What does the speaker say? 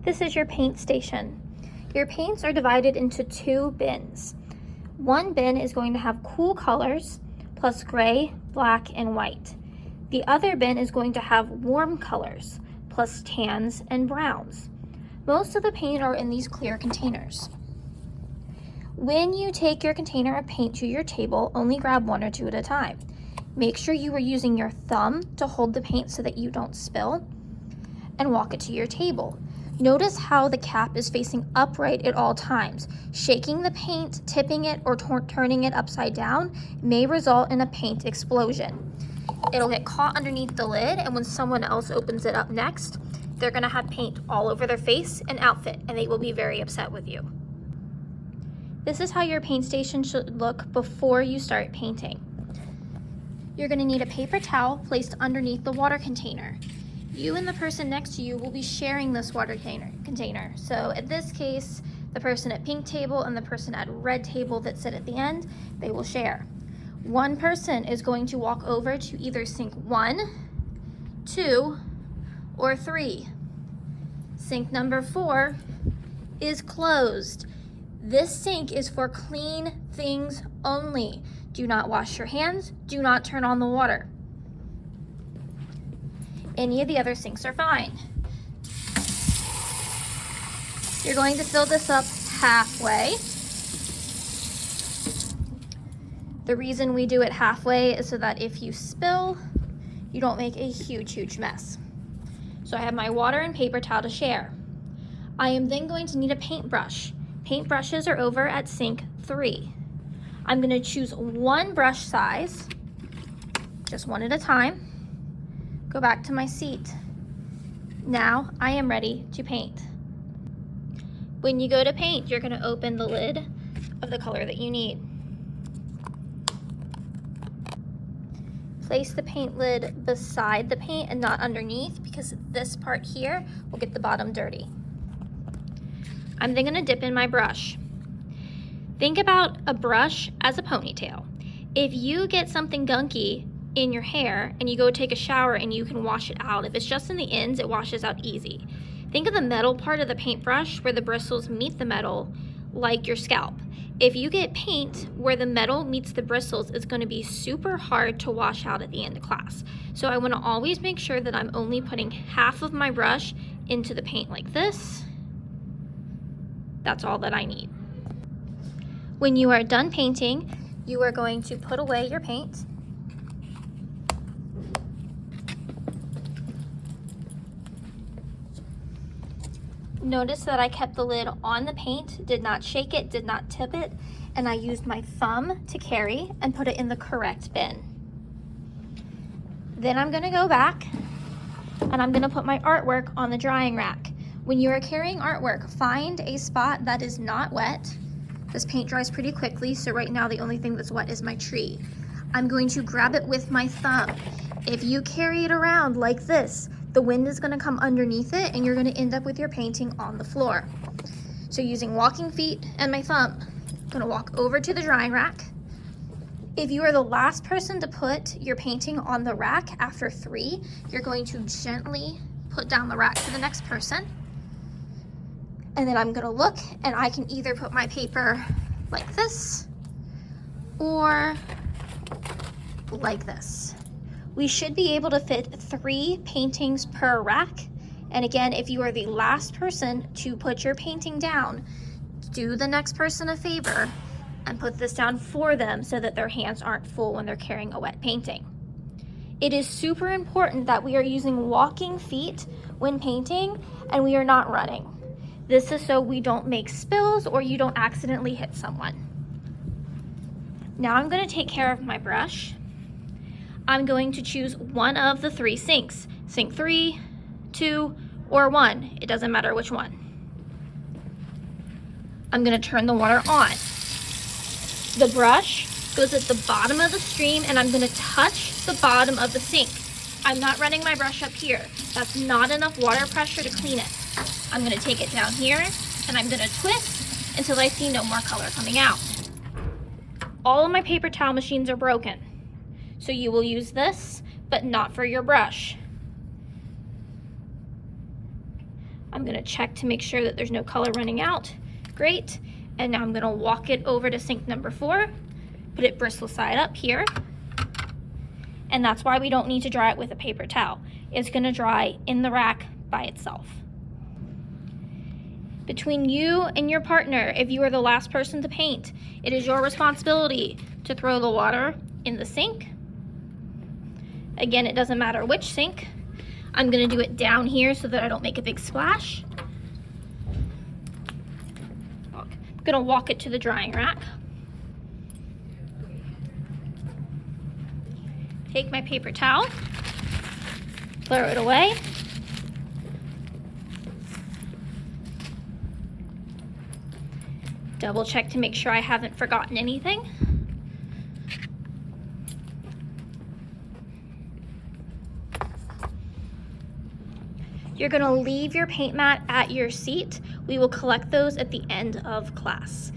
This is your paint station. Your paints are divided into 2 bins. One bin is going to have cool colors, plus gray, black, and white. The other bin is going to have warm colors, plus tans and browns. Most of the paint are in these clear containers. When you take your container of paint to your table, only grab 1 or 2 at a time. Make sure you are using your thumb to hold the paint so that you don't spill, and walk it to your table. Notice how the cap is facing upright at all times. Shaking the paint, tipping it, or turning it upside down may result in a paint explosion. It'll get caught underneath the lid, and when someone else opens it up next, they're gonna have paint all over their face and outfit, and they will be very upset with you. This is how your paint station should look before you start painting. You're gonna need a paper towel placed underneath the water container. You and the person next to you will be sharing this water container. So in this case, the person at pink table and the person at red table that sit at the end, they will share. One person is going to walk over to either sink 1, 2, or 3. Sink number 4 is closed. This sink is for clean things only. Do not wash your hands, do not turn on the water. Any of the other sinks are fine. You're going to fill this up halfway. The reason we do it halfway is so that if you spill, you don't make a huge mess. So I have my water and paper towel to share. I am then going to need a paintbrush. Paintbrushes are over at sink 3. I'm going to choose 1 brush size, just 1 at a time. Go back to my seat. Now I am ready to paint. When you go to paint, you're going to open the lid of the color that you need. Place the paint lid beside the paint and not underneath, because this part here will get the bottom dirty. I'm then going to dip in my brush. Think about a brush as a ponytail. If you get something gunky in your hair and you go take a shower and you can wash it out, if it's just in the ends, it washes out easy. Think of the metal part of the paintbrush where the bristles meet the metal, like your scalp. If you get paint where the metal meets the bristles, it's going to be super hard to wash out at the end of class. So I want to always make sure that I'm only putting half of my brush into the paint like this. That's all that I need. When you are done painting, you are going to put away your paint. Notice that I kept the lid on the paint, did not shake it, did not tip it, and I used my thumb to carry and put it in the correct bin. Then I'm going to go back and I'm going to put my artwork on the drying rack. When you are carrying artwork, find a spot that is not wet. This paint dries pretty quickly, so right now the only thing that's wet is my tree. I'm going to grab it with my thumb. If you carry it around like this, the wind is going to come underneath it and you're going to end up with your painting on the floor. So using walking feet and my thumb, I'm going to walk over to the drying rack. If you are the last person to put your painting on the rack after 3, you're going to gently put down the rack to the next person. And then I'm going to look and I can either put my paper like this or like this. We should be able to fit 3 paintings per rack. And again, if you are the last person to put your painting down, do the next person a favor and put this down for them so that their hands aren't full when they're carrying a wet painting. It is super important that we are using walking feet when painting and we are not running. This is so we don't make spills or you don't accidentally hit someone. Now I'm going to take care of my brush. I'm going to choose one of the 3 sinks. Sink 3, 2, or 1. It doesn't matter which one. I'm going to turn the water on. The brush goes at the bottom of the stream and I'm going to touch the bottom of the sink. I'm not running my brush up here. That's not enough water pressure to clean it. I'm going to take it down here and I'm going to twist until I see no more color coming out. All of my paper towel machines are broken. So you will use this, but not for your brush. I'm gonna check to make sure that there's no color running out. Great. And now I'm gonna walk it over to sink number 4, put it bristle side up here. And that's why we don't need to dry it with a paper towel. It's gonna dry in the rack by itself. Between you and your partner, if you are the last person to paint, it is your responsibility to throw the water in the sink. Again, it doesn't matter which sink. I'm gonna do it down here so that I don't make a big splash. I'm gonna walk it to the drying rack. Take my paper towel, throw it away. Double check to make sure I haven't forgotten anything. You're gonna leave your paint mat at your seat. We will collect those at the end of class.